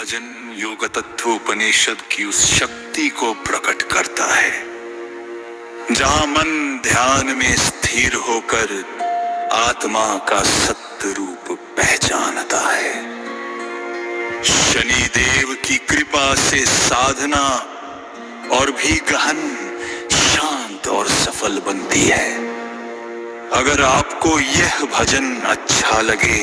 भजन योग तत्व उपनिषद की उस शक्ति को प्रकट करता है जहां मन ध्यान में स्थिर होकर आत्मा का सत्य रूप पहचानता है। शनि देव की कृपा से साधना और भी गहन, शांत और सफल बनती है। अगर आपको यह भजन अच्छा लगे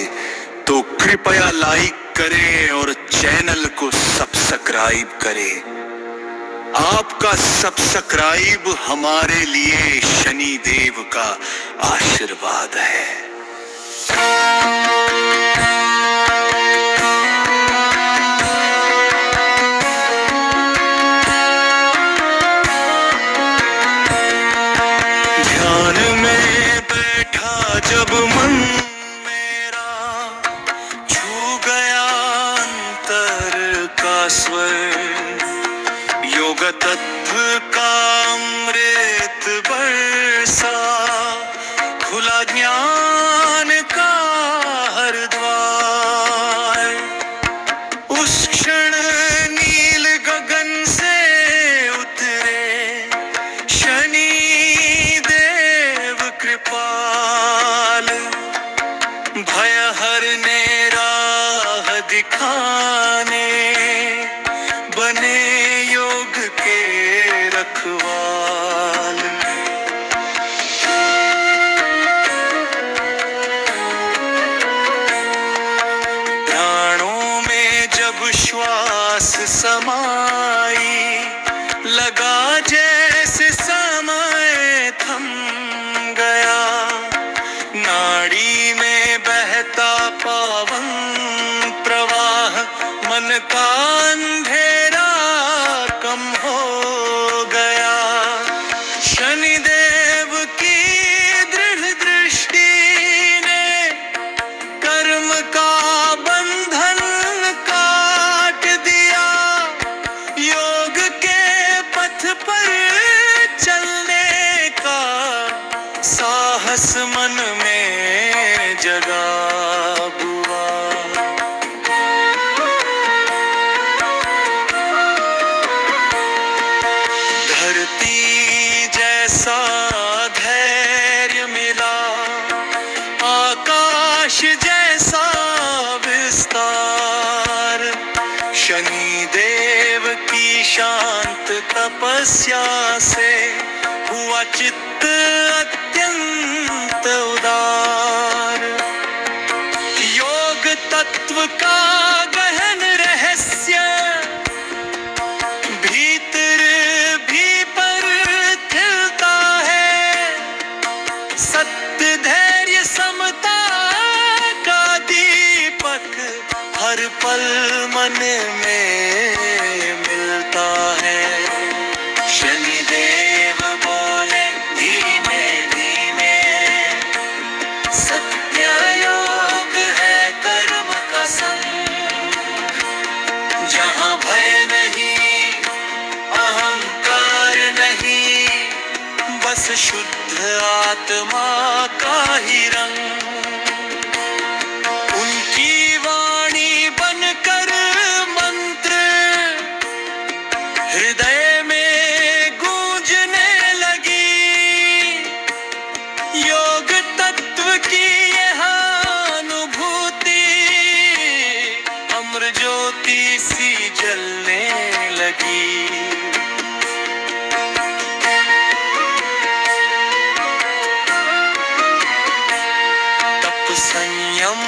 तो कृपया लाइक करें और चैनल को सब्सक्राइब करें। आपका सब्सक्राइब हमारे लिए शनि देव का आशीर्वाद है। ध्यान में बैठा जब मन मेरा छू गया अंतर का स्वर, योग तत्व का अमृत बरसा, खुला ज्ञान का हर द्वार। उस क्षण नील गगन से उतरे शनि देव कृपाल, भय हरने राह दिखाने बने योग के रखवाल। प्राणों में जब श्वास समाई, लगा जैसे समय थम गया। नाड़ी में बहता पावन प्रवाह, मन का अंधेरा कम हो गया। शनि देव की दृढ़ दृष्टि ने कर्म का बंधन काट दिया। योग के पथ पर चलने का साहस मन में जगा बुआ। धरती जैसा धैर्य मिला, आकाश जैसा विस्तार। शनि देव की शांत तपस्या से हुआ चित्त अत्यंत उदार। योग तत्व का गहन रहस्य भीतर भी परखता है। सत्य धैर्य समता का दीपक हर पल मन में मिलता है। शनि देव बोले धीमे धीमे, सत्य योग है कर्म का संग। जहाँ भय नहीं, अहंकार नहीं, बस शुद्ध आत्मा का ही रंग। उनकी वाणी बनकर मंत्र हृदय में गूंजने लगी। योग तत्व की यह अनुभूति अमर ज्योति सी जलने लगी। तप संयम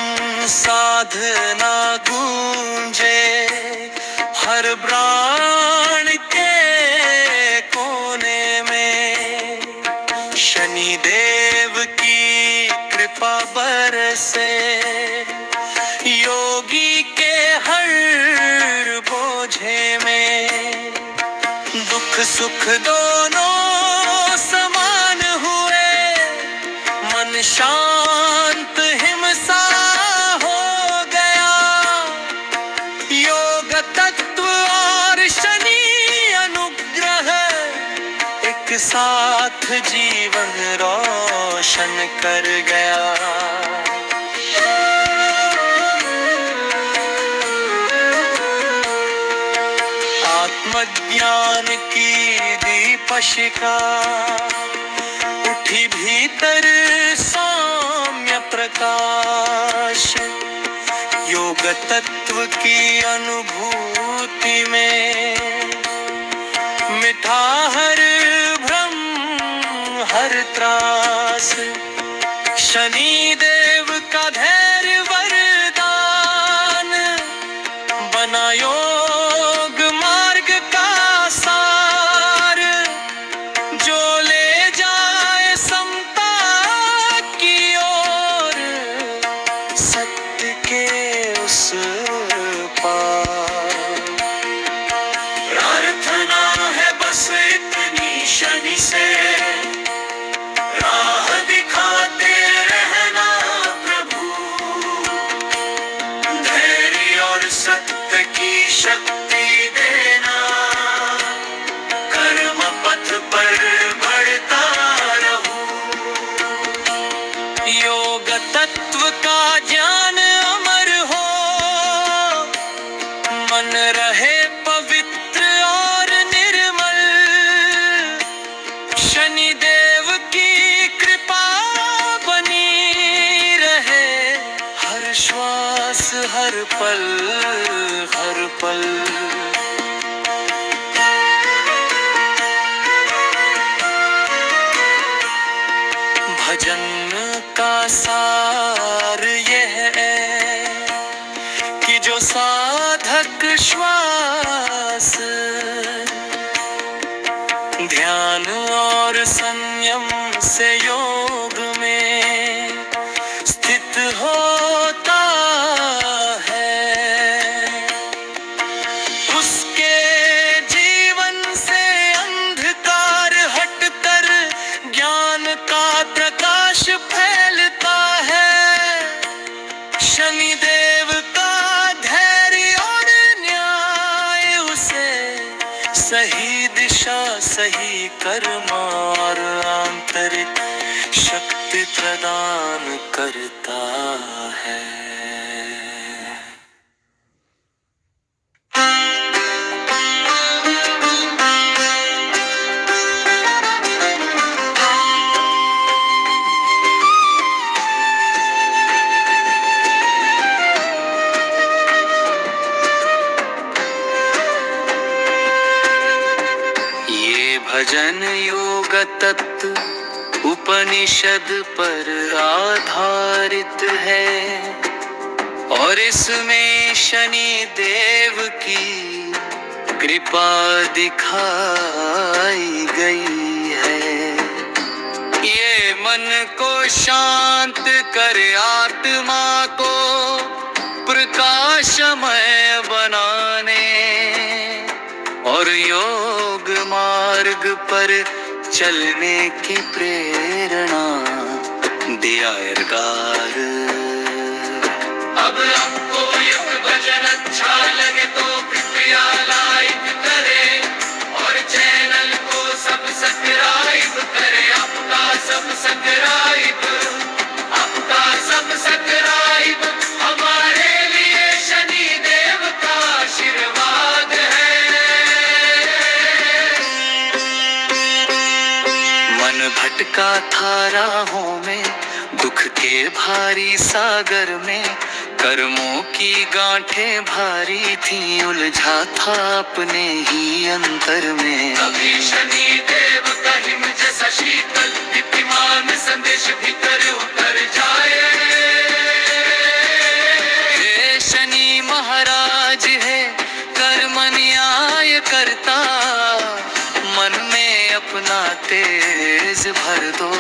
साधना गूंजे हर प्राण के कोने में। शनि देव की कृपा बरसे योगी के हर बोझे में। दुख सुख दोनों समान हुए, मन शांत हिमसा हो गया। योग तत्व और शनि अनुग्रह एक साथ जीवन रोशन कर गया। अज्ञान की दीपशिखा, उठी भीतर सौम्य प्रकाश। योग तत्व की अनुभूति में मिटा हर भ्रम हर त्रास। शनि देव का धैर्य वरदान, बना योग मार्ग का सार। जो ले जाए समता की ओर, सत्य के उस पार। प्रार्थना है बस इतनी शनि से, राह दिखाते रहना प्रभु। धैर्य और सत्य की शक्ति देना, कर्म पथ पर बढ़ता रहूं। योग तत्व का ज्ञान अमर हो, मन रहे पवित्र और निर्मल। शनि देव की कृपा बनी रहे, हर श्वास हर पल हर पल। भजन का सार यह है कि जो साधक श्वास, ध्यान और संयम से योग में स्थित होता है, उसके जीवन से अंधकार हटकर ज्ञान का प्रकाश फैलता है। शनि देव का धैर्य और न्याय उसे सही दिशा, सही कर्म और आंतरिक शक्ति प्रदान करता है। भजन योग तत्व उपनिषद पर आधारित है, और इसमें शनि देव की कृपा दिखाई गई है। ये मन को शांत करे, आत्मा को प्रकाशमय बनाने, और योग मार्ग पर चलने की प्रेरणा दिया एरगार। अब आपको योग भजन अच्छा लगे तो कृपया लाइक करें, और चैनल को सब्सक्राइब करें। आपका सब्सक्राइब हमारे लिए शनि देव का आशीर्वाद है। मन भटका था राहों में, दुख के भारी सागर में, कर्मों की गांठें भारी थी, उलझा था अपने ही अंतर में। अभी शनि देव का हिम जैसा शीतल दीप्तिमान संदेश भीतर उतर जाए। हे शनि महाराज है कर्म न्याय करता, मन में अपना तेज भर दो।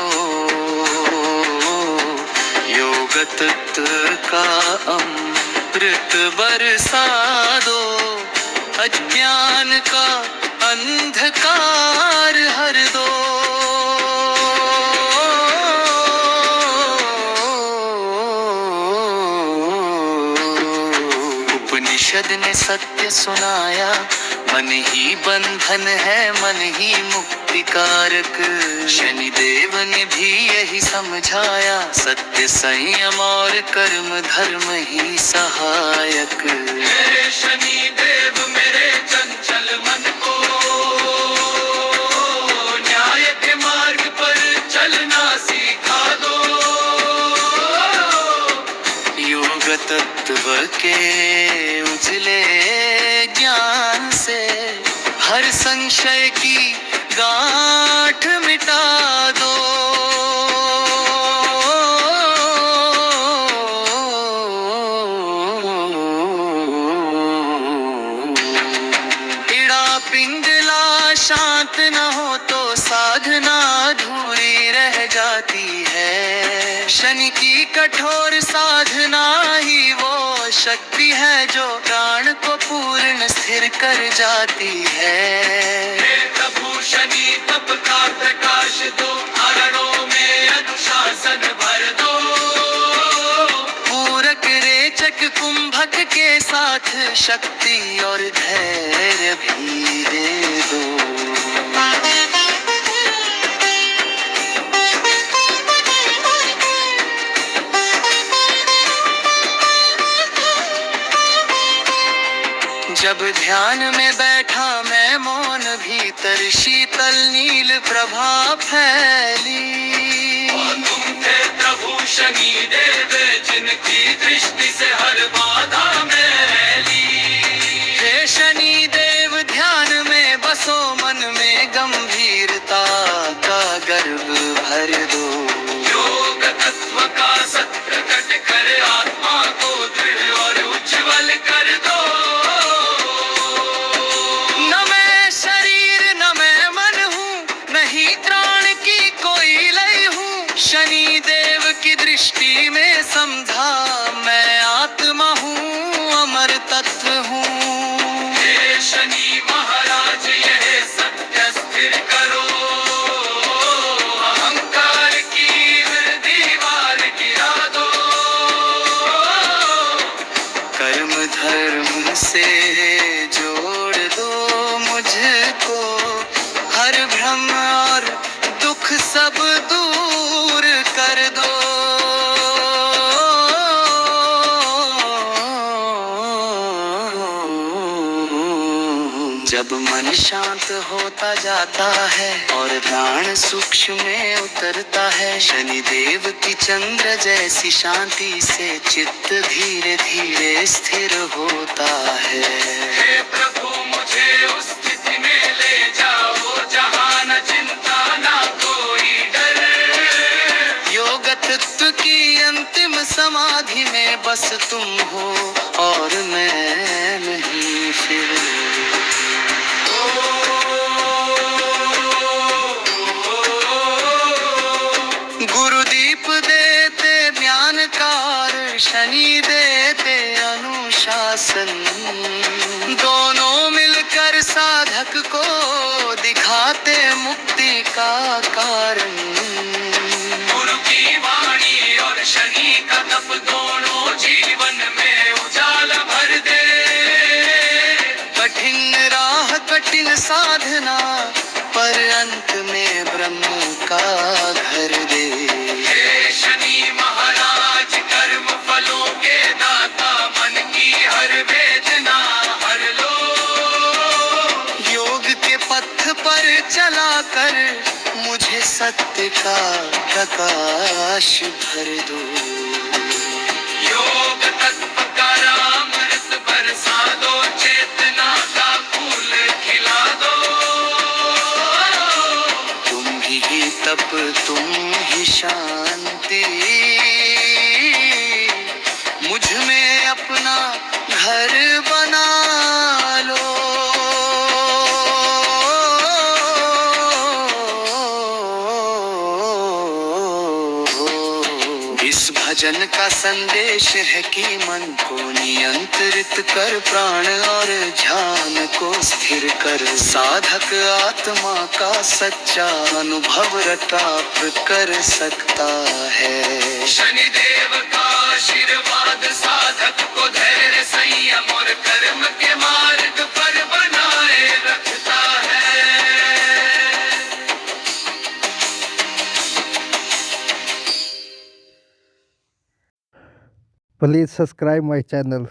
योग तत्व का अमृत बरसा दो, अज्ञान का अंधकार हर दो। उपनिषद ने सत्य सुनाया, मन ही बंधन है, मन ही मुक्ति कारक। शनि देव ने भी यही समझाया, सत्य संयम और कर्म धर्म ही सहायक। हे शनि देव मेरे चंचल मन को योग तत्व के उजले ज्ञान से हर संशय की गांठ मिटा दो। इड़ा पिंगला शांत न हो तो साधना अधूरी रह जाती है। शनि की कठोर साधना ही वो शक्ति है जो प्राण को पूर्ण स्थिर कर जाती है। प्रभु शनि तप का प्रकाश दो, आरणों में अनुशासन भर दो। पूरक रेचक कुंभक के साथ शक्ति और धैर्य भी दे दो। जब ध्यान में बैठा मैं मौन, भीतर शीतल नील प्रभा फैली। और तुम थे प्रभु शनि देव जिनकी दृष्टि से हर बाधा मैली। हे शनि देव ध्यान में बसो, मन में गंभीरता का गर्व भर दो। योग तत्व का सत्य प्रकट कर आत्मा को दृढ़ और उज्जवल कर दो। शनि देव की दृष्टि में समझा मैं आत्मा हूँ, अमर तत्व हूँ। हे शनि महाराज यह सत्य स्थिर करो, अहंकार की दीवार गिरा दो। कर्म धर्म से जोड़ दो मुझको, हर भ्रम और दुख सब दूर कर दो। जब मन शांत होता जाता है और प्राण सूक्ष्म में उतरता है, शनि देव की चंद्र जैसी शांति से चित्त धीरे धीरे स्थिर होता है। हे प्रभु मुझे उस स्थिति में ले जाओ जहाँ न चिंता न कोई डर। योग तत्व की अंतिम समाधि में बस तुम हो और मैं नहीं फिर। गुरुदीप देते ज्ञानकार, शनि देते अनुशासन। दोनों मिलकर साधक को दिखाते मुक्ति का कारण। गुरु की वाणी और शनि का तप दोनों जीवन में उजाला भर दे। कठिन राह कठिन साधना पर अंत में ब्रह्म का घर दे। हे शनि महाराज कर्म फलों के दाता, मन की हर वेदना हर लो। योग के पथ पर चला कर मुझे सत्य का प्रकाश भर दो। योग तत्व का अमृत बरसा दो, चेतना का फूल खिला दो। तुम ही तप तुम ही शांति, मुझ में अपना घर बना लो। इस भजन का संदेश है कि मन को नियंत्रित कर, प्राण और ध्यान को स्थिर कर। साधक आत्मा का सच्चा अनुभव प्राप्त कर सकता है। शनि देव का आशीर्वाद साधक को धैर्य संयम और कर्म के मार्ग पर बनाए रखता है। Please subscribe my channel.